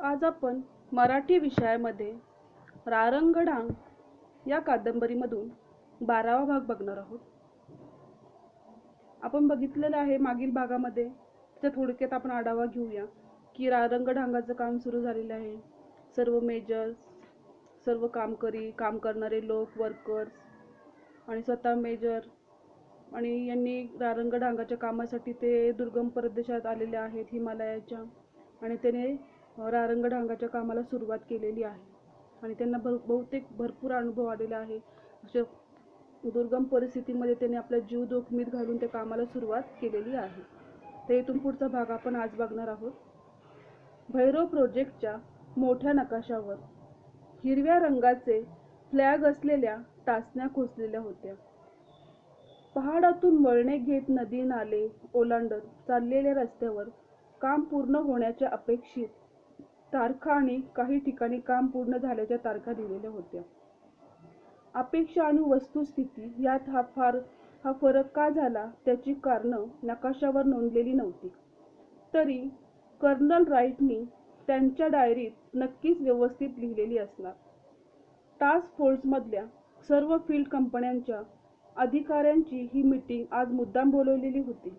आज आपण मराठी विषयामध्ये रारंगडांग या कादंबरीमधून 12वा भाग बघणार आहोत. आपण बघितलेलं आहे मागील भागामध्ये. त्या थोडक्यात आपण आढावा घेऊया की रारंगडांगाचं काम सुरू झालेलं आहे. सर्व मेजर्स, सर्व काम करणारे लोक, वर्कर्स आणि स्वतः मेजर आणि यांनी रारंगडांगाच्या कामासाठी ते दुर्गम प्रदेशात आलेले आहेत हिमालयाच्या, आणि त्याने रारंगडांगाच्या कामाला सुरुवात केलेली आहे आणि त्यांना बहुतेक भरपूर अनुभव आलेला आहे. अशा दुर्गम परिस्थितीमध्ये त्यांनी आपला जीव जोखमीत घालून त्या कामाला सुरुवात केलेली आहे. तर इथून पुढचा भाग आपण आज बघणार आहोत. भैरव प्रोजेक्टच्या मोठ्या नकाशावर हिरव्या रंगाचे फ्लॅग असलेल्या टाचण्या खोचलेल्या होत्या. पहाडातून वळणे घेत नदी नाले ओलांडत चाललेल्या रस्त्यावर काम पूर्ण होण्याच्या अपेक्षित तारखा आणि काही ठिकाणी काम पूर्ण झाल्याच्या तारखा दिलेल्या होत्या. अपेक्षा आणि वस्तुस्थिती यात हा फरक का झाला त्याची कारणं नकाशावर नोंदलेली नव्हती. तरी कर्नल राईटनी त्यांच्या डायरीत नक्कीच व्यवस्थित लिहिलेली असणार. टास्क फोर्समधल्या सर्व फील्ड कंपन्यांच्या अधिकाऱ्यांची ही मीटिंग आज मुद्दाम बोलवलेली होती.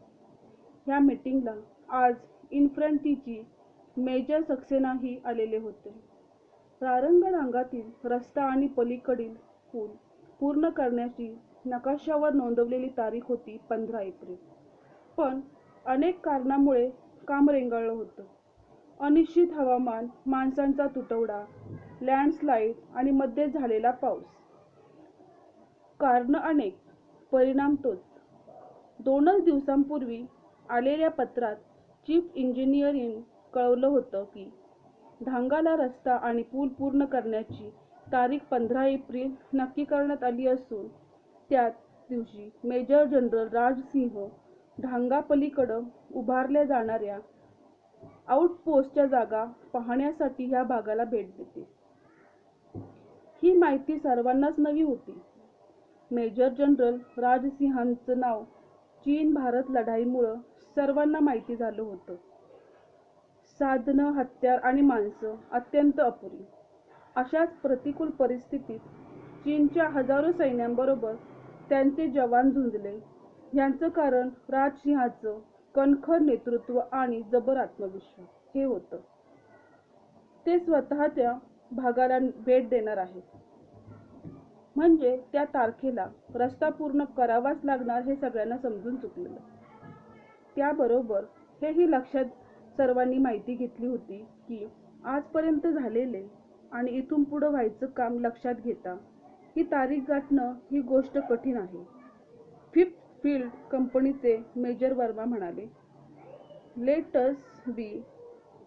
ह्या मीटिंगला आज इन्फंट्रीची मेजर सक्सेनाही आलेले होते. रारंगडांगातील रस्ता आणि पलीकडील पूल पूर्ण करण्याची नकाशावर नोंदवलेली तारीख होती 15 एप्रिल. पण अनेक कारणामुळे काम रेंगाळलं होतं. अनिश्चित हवामान, माणसांचा तुटवडा, लँडस्लाईड आणि मध्ये झालेला पाऊस. कारणं अनेक, परिणाम तोच. 2च दिवसांपूर्वी आलेल्या पत्रात चीफ इंजिनियरने कळवलं होतं की ढांगाला रस्ता आणि पूल पूर्ण करण्याची तारीख 15 एप्रिल नक्की करण्यात आली असून त्याच दिवशी मेजर जनरल राज सिंह ढांगापलीकडं उभारल्या जाणाऱ्या आउटपोस्टच्या जागा पाहण्यासाठी ह्या भागाला भेट देतील. ही माहिती सर्वांनाच नवी होती. मेजर जनरल राजसिंहांचं नाव चीन भारत लढाईमुळं सर्वांना माहिती झालं होतं. साधनं, हत्यार आणि माणसं अत्यंत अपुरी. अशाच प्रतिकूल परिस्थितीत चीनच्या हजारो सैन्यांबरोबर त्यांचे जवान झुंजले. ह्याचं कारण राजसिंहाचं कणखर नेतृत्व आणि जबर आत्मविश्वास हे होतं. ते स्वतः त्या भागाला भेट देणार आहेत. म्हणजे त्या तारखेला रस्ता पूर्ण करावाच लागणार हे सगळ्यांना समजून चुकलेलं. त्याबरोबर हेही लक्षात सर्वांनी माहिती घेतली होती की आजपर्यंत झालेले आणि इथून पुढं व्हायचं काम लक्षात घेता ही तारीख गाठणं ही गोष्ट कठीण आहे. 5th फील्ड कंपनीचे मेजर वर्मा म्हणाले, लेट अस बी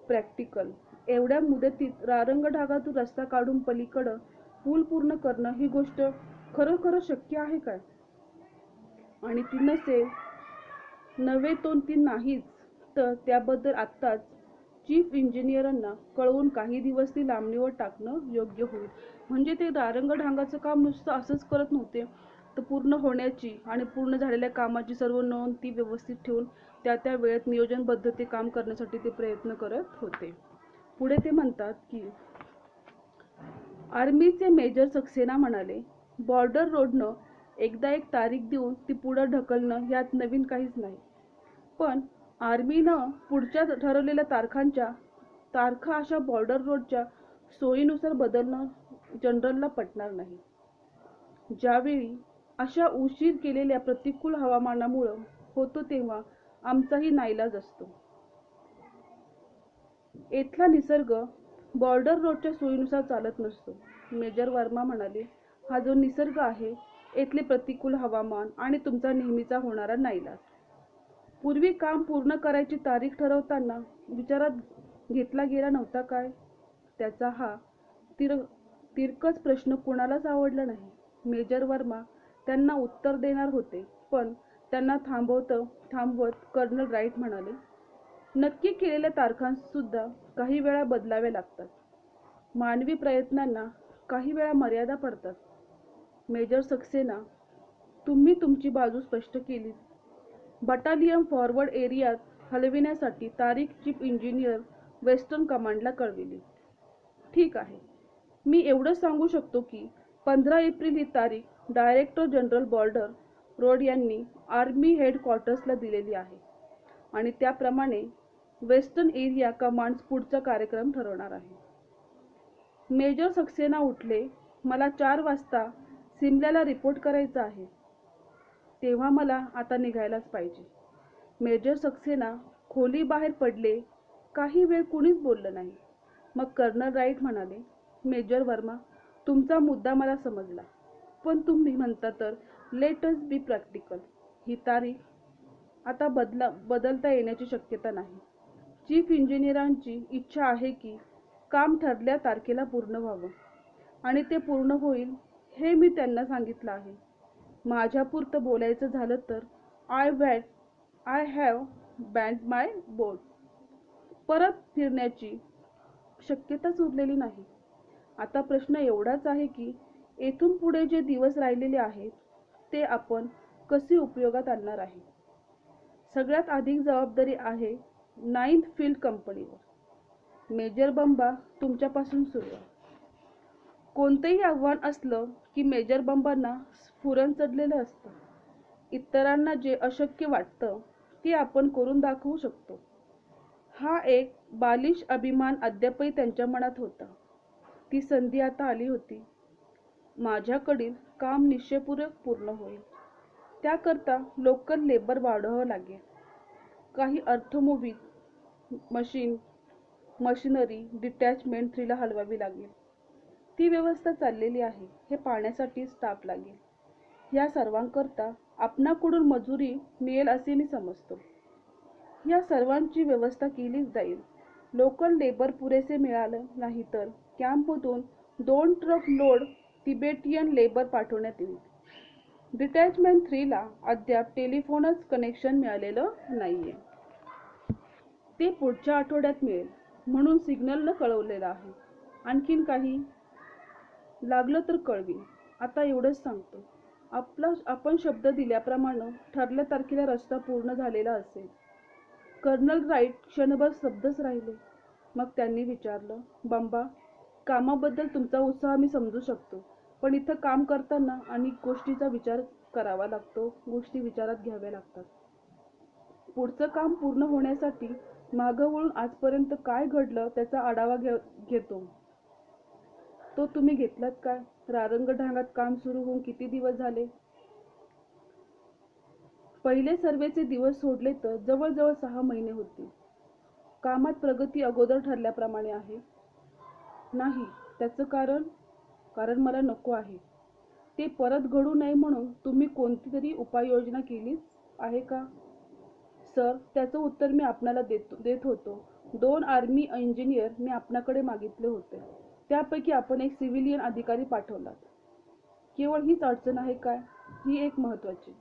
प्रॅक्टिकल. एवढ्या मुदतीत रारंगडांगातून रस्ता काढून पलीकडं पूल पूर्ण करणं ही गोष्ट खरोखर शक्य आहे काय? आणि ती नसेल नव्हे तो ती नाहीच तर त्याबद्दल आत्ताच चीफ इंजिनियरांना कळवून काही दिवस ती लांबणीवर टाकणं योग्य होईल. म्हणजे ते रारंगडांगाचं काम नुसतं असंच करत नव्हते, तर पूर्ण होण्याची आणि पूर्ण झालेल्या कामाची सर्व नोंद ती व्यवस्थित ठेवून त्या वेळेत नियोजनबद्ध ते काम करण्यासाठी ते प्रयत्न करत होते. पुढे ते म्हणतात की आर्मीचे मेजर सक्सेना म्हणाले, बॉर्डर रोडनं एकदा एक तारीख देऊन ती पुढं ढकलणं यात नवीन काहीच नाही. पण आर्मीनं पुढच्या ठरवलेल्या तारखा अशा बॉर्डर रोडच्या सोयीनुसार बदलणं जनरलला पटणार नाही. ज्यावेळी अशा उशीर केलेल्या प्रतिकूल हवामानामुळं होतो तेव्हा आमचाही नाईलाज असतो. इथला निसर्ग बॉर्डर रोडच्या सोयीनुसार चालत नसतो. मेजर वर्मा म्हणाले, हा जो निसर्ग आहे, इथले प्रतिकूल हवामान आणि तुमचा नेहमीचा होणारा नाईलाज. पूर्वी काम पूर्ण करायची तारीख ठरवताना विचारात घेतला गेला नव्हता काय? त्याचा हा तिरकस प्रश्न कुणालाच आवडला नाही. मेजर वर्मा त्यांना उत्तर देणार होते, पण त्यांना थांबवत कर्नल राईट म्हणाले, नक्की केलेल्या तारखांसुद्धा काही वेळा बदलाव्या लागतात. मानवी प्रयत्नांना काही वेळा मर्यादा पडतात. मेजर सक्सेना, तुम्ही तुमची बाजू स्पष्ट केलीत. बटालियन फॉरवर्ड एरियात हलविण्यासाठी तारीख चीफ इंजिनियर वेस्टर्न कमांडला कळविली. ठीक आहे, मी एवढंच सांगू शकतो की 15 एप्रिल ही तारीख डायरेक्टर जनरल बॉर्डर रोड यांनी आर्मी हेडक्वार्टर्सला दिलेली आहे आणि त्याप्रमाणे वेस्टर्न एरिया कमांड्स पुढचा कार्यक्रम ठरवणार आहे. मेजर सक्सेना उठले. मला 4 वाजता सिमल्याला रिपोर्ट करायचा आहे. तेव्हा मला आता निघायलाच पाहिजे. मेजर सक्सेना खोलीबाहेर पडले. काही वेळ कुणीच बोललं नाही. मग कर्नल राईट म्हणाले, मेजर वर्मा, तुमचा मुद्दा मला समजला, पण तुम्ही म्हणता तर लेट अस बी प्रॅक्टिकल. ही तारीख आता बदलता येण्याची शक्यता नाही. चीफ इंजिनियरांची इच्छा आहे की काम ठरल्या तारखेला पूर्ण व्हावं आणि ते पूर्ण होईल हे मी त्यांना सांगितलं आहे. माझ्यापुरतं बोलायचं झालं तर I have band my board. परत फिरण्याची शक्यताच उरलेली नाही. आता प्रश्न एवढाच आहे की येथून पुढे जे दिवस राहिलेले आहेत ते आपण कसे उपयोगात आणणार आहे. सगळ्यात अधिक जबाबदारी आहे 9th फील्ड कंपनीवर. मेजर बंबा, तुमच्यापासून सुरुवात. कोणतंही आव्हान असलं की मेजर बंबांना स्फुरण चढलेलं असतं. इतरांना जे अशक्य वाटतं ते आपण करून दाखवू शकतो. हा एक बालिश अभिमान अद्यापही त्यांच्या मनात होता. ती संधी आता आली होती. माझ्याकडील काम निश्चयपूर्वक पूर्ण होईल. त्याकरता लोकल लेबर वाढवावं लागेल. काही ऑटोमोबाईल मशिनरी डिटॅचमेंट 3ला हलवावी लागेल. ती व्यवस्था चाललेली आहे हे पाहण्यासाठी स्टाफ लागेल. या सर्वांकरता आपणाकडून मजुरी मिळेल असे मी समजतो. या सर्वांची व्यवस्था केली जाईल. लोकल लेबर पुरेसे मिळालं नाही तर कॅम्पमधून 2 ट्रक लोड तिबेटियन लेबर पाठवण्यात येईल. डिटॅचमेंट 3ला अद्याप टेलिफोनच कनेक्शन मिळालेलं नाहीये. ते पुढच्या आठवड्यात मिळेल म्हणून सिग्नलनं कळवलेलं आहे. आणखीन काही लागलं तर कळवीन. आता एवढंच सांगतो. आपण शब्द दिल्याप्रमाणे ठरल्या तारखेला रस्ता पूर्ण झालेला असेल. कर्नल राईट क्षणभर स्तब्धच राहिले. मग त्यांनी विचारलं, बंबा, कामाबद्दल तुमचा उत्साह मी समजू शकतो, पण इथं काम करताना अनेक गोष्टीचा विचार करावा लागतो, गोष्टी विचारात घ्याव्या लागतात. पुढचं काम पूर्ण होण्यासाठी मागं वळून आजपर्यंत काय घडलं त्याचा आढावा घेतो. तो तुम्ही घेतलात काय? रारंगढांगात काम सुरू होऊन किती दिवस झाले? पहिले सर्वेचे दिवस सोडले तर जवळजवळ 6 महिने होतील. कामात प्रगती अगोदर ठरल्याप्रमाणे आहे? नाही. त्याचं कारण मला नको आहे. ते परत घडू नये म्हणून तुम्ही कोणती तरी उपाययोजना केलीच आहे का? सर, त्याचं उत्तर मी आपणाला देत होतो. 2 आर्मी इंजिनियर मी आपणाकडे मागितले होते. त्यापैकी आपण एक सिव्हिलियन अधिकारी पाठवलात. केवळ हीच अडचण आहे काय? ही एक महत्त्वाची.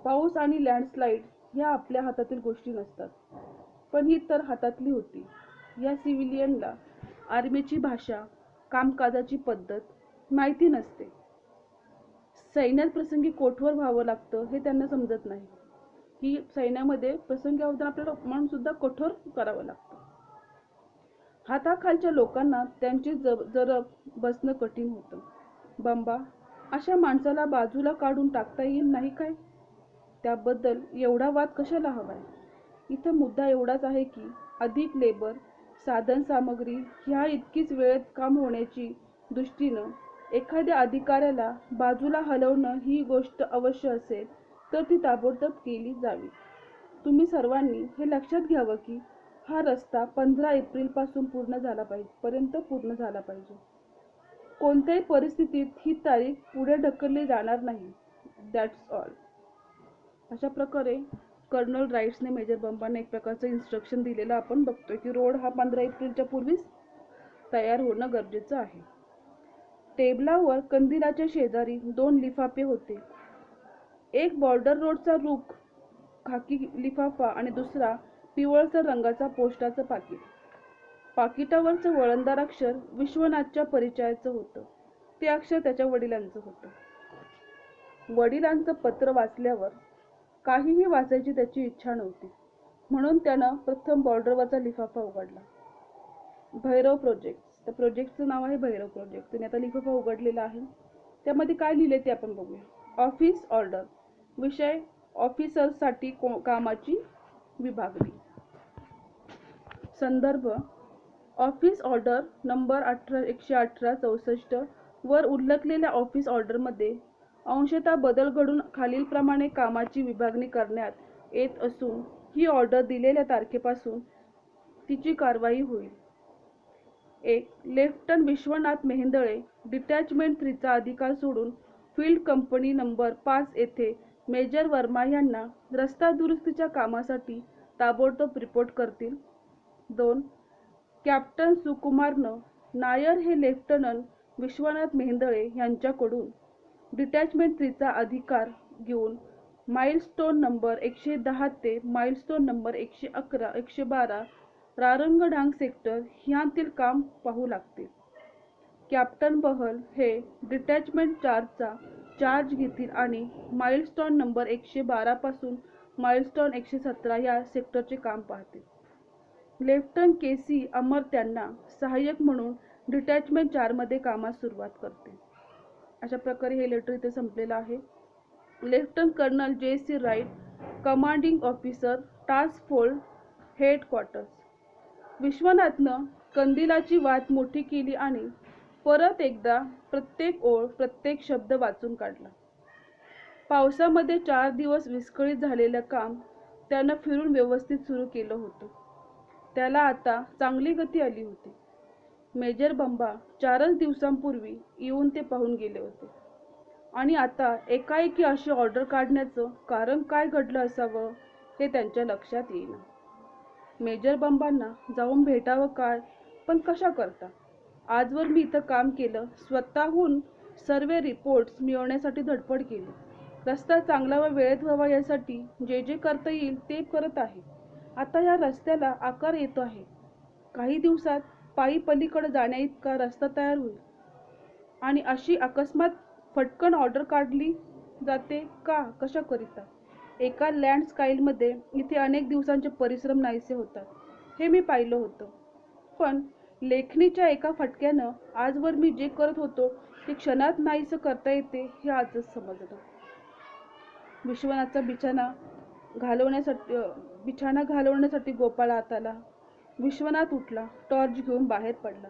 पाऊस आणि लँडस्लाईड ह्या आपल्या हातातील गोष्टी नसतात, पण ही तर हातातली होती. या सिव्हिलियनला आर्मीची भाषा, कामकाजाची पद्धत माहिती नसते. सैन्यात प्रसंगी कठोर व्हावं लागतं हे त्यांना समजत नाही की सैन्यामध्ये प्रसंगी आपल्याला म्हणून सुद्धा कठोर करावं लागतं. हाताखालच्या लोकांना त्यांची जरब बसणं कठीण होतं. बंबा, अशा माणसाला बाजूला काढून टाकता येईल नाही काय? त्याबद्दल एवढा वाद कशाला हवाय? इथं मुद्दा एवढाच आहे की अधिक लेबर, साधन सामग्री ह्या इतकीच वेळेत काम होण्याची दृष्टीनं एखाद्या अधिकाऱ्याला बाजूला हलवणं ही गोष्ट अवश्य असेल तर ती ताबडतोब केली जावी. तुम्ही सर्वांनी हे लक्षात घ्यावं की हा रस्ता 15 एप्रिलपासून पर्यंत पूर्ण झाला पाहिजे. कोणत्याही परिस्थितीत ही तारीख पुढे ढकलली जाणार नाही. That's all. अशा प्रकारे कर्नल राईट्सने मेजर बंबांना एक प्रकारचं इन्स्ट्रक्शन दिलेलं आपण बघतोय की रोड हा 15 एप्रिलच्या पूर्वीच तयार होणं गरजेचं आहे. टेबलावर कंदिलाच्या शेजारी 2 लिफाफे होते. एक बॉर्डर रोडचा रूख खाकी लिफाफा आणि दुसरा पिवळसर रंगाचा पोस्टाचं पाकिट. पाकिटावरचं वळणदार अक्षर विश्वनाथच्या परिचयाचं होतं. ते अक्षर त्याच्या वडिलांचं होतं. वडिलांचं पत्र वाचल्यावर काहीही वाचायची त्याची इच्छा नव्हती, म्हणून त्यानं प्रथम बॉर्डरवरचा लिफाफा उघडला. भैरव प्रोजेक्ट. त्या प्रोजेक्टचं नाव आहे भैरव प्रोजेक्ट. त्यांनी आता लिफाफा उघडलेला आहे. त्यामध्ये काय लिहिले ते आपण बघूया. Office order. विषय ऑफिसर्ससाठी कामाची विभागणी. संदर्भ ऑफिस ऑर्डर नंबर 118/64 वर उल्लेखलेल्या ऑफिस ऑर्डरमध्ये अंशतः बदल घडून खालीलप्रमाणे कामाची विभागणी करण्यात येत असून ही ऑर्डर दिलेल्या तारखेपासून तिची कारवाई होईल. 1. लेफ्टनंट विश्वनाथ मेहेंदळे डिटॅचमेंट 3 चा अधिकार सोडून फील्ड कंपनी नंबर 5 येथे मेजर वर्मा यांना रस्ता दुरुस्तीच्या कामासाठी ताबडतोब रिपोर्ट करतील. 2. कॅप्टन सुकुमारन नायर हे लेफ्टनंट विश्वनाथ मेहेंदळे यांच्याकडून डिटॅचमेंट 3 चा अधिकार घेऊन माइलस्टोन नंबर 110 ते माइलस्टोन नंबर 111, 112 रारंगढांग सेक्टर ह्यांतील काम पाहू लागतील. कॅप्टन बहल हे डिटॅचमेंट 4 चा चार्ज घेतील आणि माइलस्टोन नंबर 112 पासून माइलस्टोन 117 या सेक्टरचे काम पाहतील. Lieutenant KC. अमर त्यांना सहाय्यक म्हणून डिटॅचमेंट 4 मध्ये कामास सुरुवात करतील. अशा प्रकारे हे लेटर इथे संपलेलं आहे. Lieutenant colonel JC. Wright, commanding officer, task force headquarters. विश्वनाथनं कंदिलाची वात मोठी केली आणि परत एकदा प्रत्येक ओळ, प्रत्येक शब्द वाचून काढला. पावसामध्ये 4 दिवस विस्कळीत झालेलं काम त्यानं फिरून व्यवस्थित सुरू केलं होतं. त्याला आता चांगली गती आली होती. मेजर बंबा 4च दिवसांपूर्वी येऊन ते पाहून गेले होते आणि आता एकाएकी अशी ऑर्डर काढण्याचं कारण काय घडलं असावं हे त्यांच्या लक्षात येईना. मेजर बंबांना जाऊन भेटावं काय, पण कशा करता? आजवर मी इथं काम केलं, स्वतःहून सर्वे रिपोर्ट्स मिळवण्यासाठी धडपड केली. रस्ता चांगला व वेळेत व्हावा यासाठी जे जे करता येईल ते करत आहे. आता या रस्त्याला आकार येतो आहे. काही दिवसात पायी पलीकडे जाण्याइतका रस्ता तयार होईल आणि अशी अकस्मात फटकन ऑर्डर काढली जाते का? कशाकरिता? एका लँडस्लाईडमध्ये इथे अनेक दिवसांचे परिश्रम नाहीसे होतात हे मी पाहिलं होतं. पण लेखणीच्या एका फटक्यानं आजवर मी जे करत होतो ते क्षणात नाहीसं करता येते हे आजच समजलं. विश्वनाथचा बिछाना घालवण्यासाठी गोपाळ आत आला. विश्वनाथ उठला, टॉर्च घेऊन बाहेर पडला.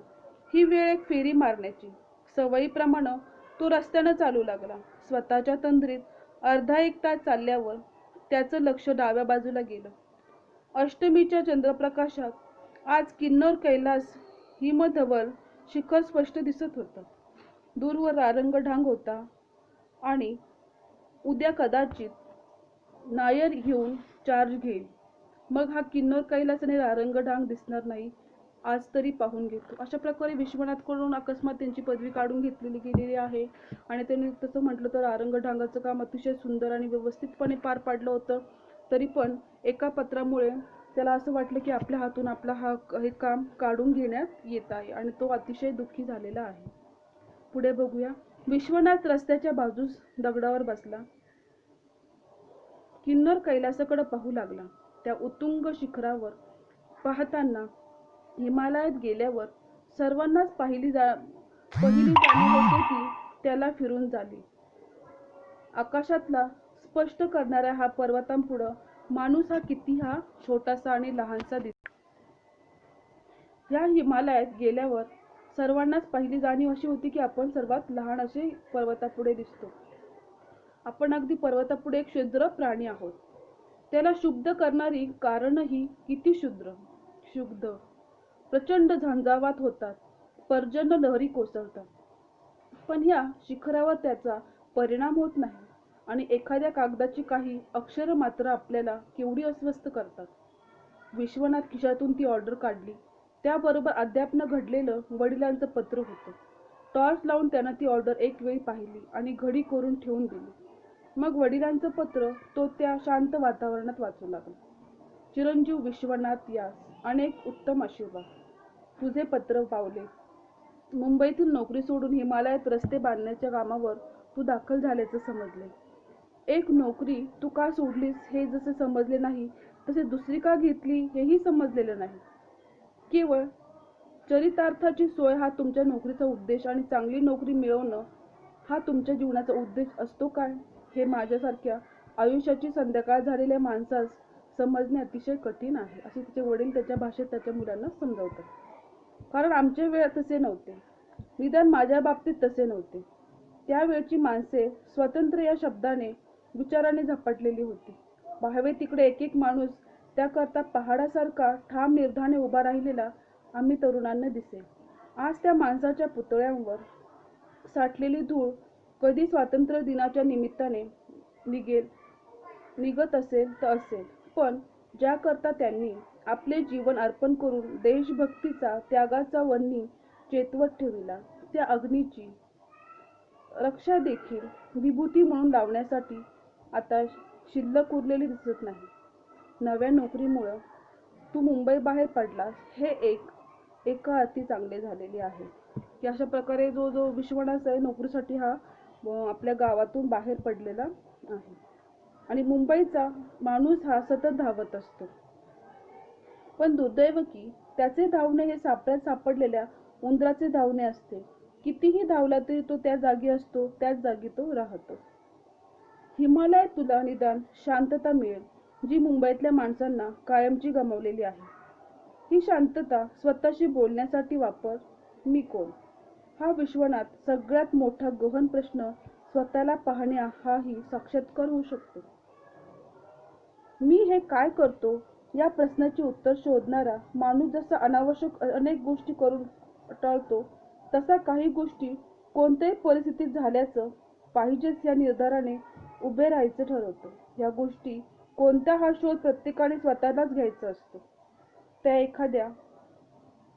ही वेळ एक फेरी मारण्याची. सवयीप्रमाणे तो रस्त्यानं चालू लागला. स्वतःच्या तंद्रीत अर्धा एक तास चालल्यावर त्याचं लक्ष डाव्या बाजूला गेलं. अष्टमीच्या चंद्रप्रकाशात आज किन्नौर कैलास हिमधवल शिखर स्पष्ट दिसत होतं. दूरवर रारंगढांग होता आणि उद्या कदाचित नायर घेऊन चार्ज घेईल. मग हा किन्नौर कैलास आणि रारंगढांग दिसणार नाही. आज तरी पाहून घेतो. अशा प्रकारे विश्वनाथकडून अकस्मात त्यांची पदवी काढून घेतलेली गेलेली आहे आणि त्यांनी तसं म्हटलं तर रारंगढांगाचं काम अतिशय सुंदर आणि व्यवस्थितपणे पार पाडलं होतं. तरी पण एका पत्रामुळे त्याला असं वाटलं की आपल्या हातून हे काम काढून घेण्यात येत आहे आणि तो अतिशय दुःखी झालेला आहे. पुढे बघूया. विश्वनाथ रस्त्याच्या बाजूस दगडावर बसला. किन्नौर कैलासाकडे पाहू लागला. त्या उत्तुंग शिखरावर पाहताना हिमालयात गेल्यावर सर्वांनाच पहिली जाणीव होते ती त्याला फिरून झाली. आकाशातला स्पष्ट करणाऱ्या हा पर्वतांपुढं माणूस हा किती छोटासा आणि लहानसा दिसतो. या हिमालयात गेल्यावर सर्वांनाच पहिली जाणीव अशी होती की आपण सर्वात लहान असे पर्वतापुढे दिसतो. आपण अगदी पर्वतापुढे एक क्षुद्र प्राणी आहोत. त्याला शुद्ध करणारी कारणही किती क्षुब्ध. प्रचंड झंझावात होतात. पर्जन्य लहरी कोसळतात. पण ह्या शिखरावर त्याचा परिणाम होत नाही आणि एखाद्या कागदाची काही अक्षरं मात्र आपल्याला केवढी अस्वस्थ करतात. विश्वनाथ खिशातून ती ऑर्डर काढली. त्याबरोबर अद्याप न घडलेलं वडिलांचं पत्र होतं. टॉर्च लावून त्यानं ती ऑर्डर एक वेळी पाहिली आणि घडी करून ठेवून दिली. मग वडिलांचं पत्र तो त्या शांत वातावरणात वाचू लागला. चिरंजीव विश्वनाथ यास अनेक उत्तम आशीर्वाद. तुझे पत्र पावले. मुंबईतील नोकरी सोडून हिमालयात रस्ते बांधण्याच्या कामावर तू दाखल झाल्याचं समजले. एक नोकरी तू का सोडलीस हे जसे समजले नाही तसे दुसरी का घेतली हेही समजलेलं नाही. केवळ चरितार्थाची सोय हा तुमच्या नोकरीचा उद्देश आणि चांगली नोकरी मिळवणं हा तुमच्या जीवनाचा उद्देश असतो काय, हे माझ्यासारख्या आयुष्याची संध्याकाळ झालेल्या माणसास समजणे अतिशय कठीण आहे, असे तिचे वडील त्याच्या भाषेत त्याच्या मुलांना समजावतात. कारण आमचे वेळ तसे नव्हते, निदान माझ्या बाबतीत तसे नव्हते. त्यावेळची माणसे स्वातंत्र्य या शब्दाने विचाराने झपाटलेली होती. पाहावे तिकडे एक एक माणूस त्याकरता पहाडासारखा ठाम निर्धाराने उभा राहिलेला आम्ही तरुणांना दिसे. आज त्या माणसाच्या पुतळ्यांवर साठलेली धूळ कधी स्वातंत्र्य दिनाच्या निमित्ताने निघत असेल तर असेल, पण ज्याकरता त्यांनी आपले जीवन अर्पण करून देशभक्तीचा त्यागाचा वन्ही चेतवत ठेविला, त्या अग्नीची रक्षा देखील विभूती म्हणून लावण्यासाठी आता शिल्लक उरलेली दिसत नाही. नव्या नोकरीमुळं तू मुंबई बाहेर पडलास हे एका अर्थी चांगले झालेले आहे, की अशा प्रकारे जो विश्वनाथ आहे नोकरीसाठी हा आपल्या गावातून बाहेर पडलेला आहे. आणि मुंबईचा माणूस हा सतत धावत असतो, पण दुर्दैव की त्याचे धावणे हे सापड्यात सापडलेल्या उंदराचे धावणे असते. कितीही धावला तरी तो त्या जागी असतो, त्याच जागी तो राहतो. हिमालयात तुला निदान शांतता मिळेल, जी मुंबईतल्या माणसांना कायमची गमावलेली आहे. ही शांतता स्वतःशी बोलण्यासाठी वापर. मी कोण, हा विश्वनाथ सगळ्यात मोठा गहन प्रश्न स्वतःला पाहणे हाही साक्षात्कार होऊ शकतो. मी हे काय करतो या प्रश्नाचे उत्तर शोधणारा माणूस जसा अनावश्यक अनेक गोष्टी करून टाळतो, तसा काही गोष्टी कोणत्याही परिस्थितीत झाल्याचं पाहिजेच या निर्धाराने उभे राहायचं ठरवतो. या गोष्टी कोणत्या हा शोध प्रत्येकाने स्वतःलाच घ्यायचा असतो.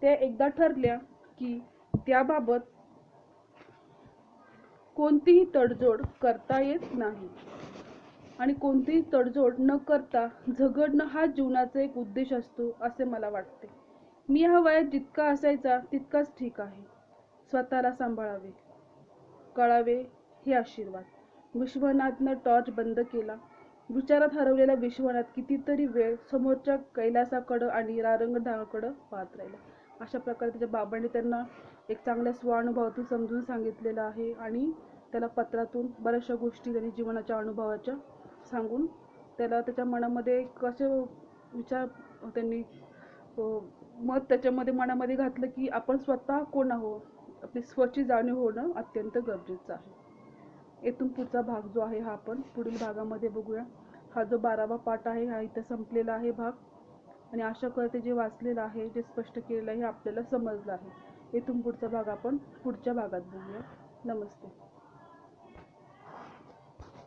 त्या एकदा ठरल्या की त्याबाबत कोणतीही तडजोड करता येत नाही आणि कोणतीही तडजोड न करता झगडणं हा जीवनाचा एक उद्देश असतो असे मला वाटते. मी ह्या वयात जितका असायचा तितकाच ठीक आहे. स्वतःला सांभाळावे, कळावे हे आशीर्वाद. विश्वनाथनं टॉर्च बंद केला. विचारात हरवलेला विश्वनाथ कितीतरी वेळ समोरच्या कैलासाकडं आणि रारंगढाळाकडं पाहत राहिला. अशा प्रकारे त्याच्या बाबांनी त्यांना एक चांगल्या स्वानुभवातून समजून सांगितलेलं आहे आणि त्याला पत्रातून बऱ्याचशा गोष्टी त्यांनी जीवनाच्या अनुभवाच्या सांगून त्याला त्याच्या मनामध्ये कसे विचार त्यांनी मत त्याच्यामध्ये मनामध्ये घातलं की आपण स्वतः कोण आहोत, आपली स्वची जाणीव होणं अत्यंत गरजेचं आहे. येथून पुढचा भाग जो आहे हा आपण पुढील भागामध्ये बघूया. हा जो 12वा पाठ आहे हा इथं संपलेला आहे भाग, आणि आशा करते जे वाचलेलं आहे, जे स्पष्ट केलेलं आहे हे आपल्याला समजलं आहे. येथून पुढचा भाग आपण पुढच्या भागात बघूया. नमस्ते.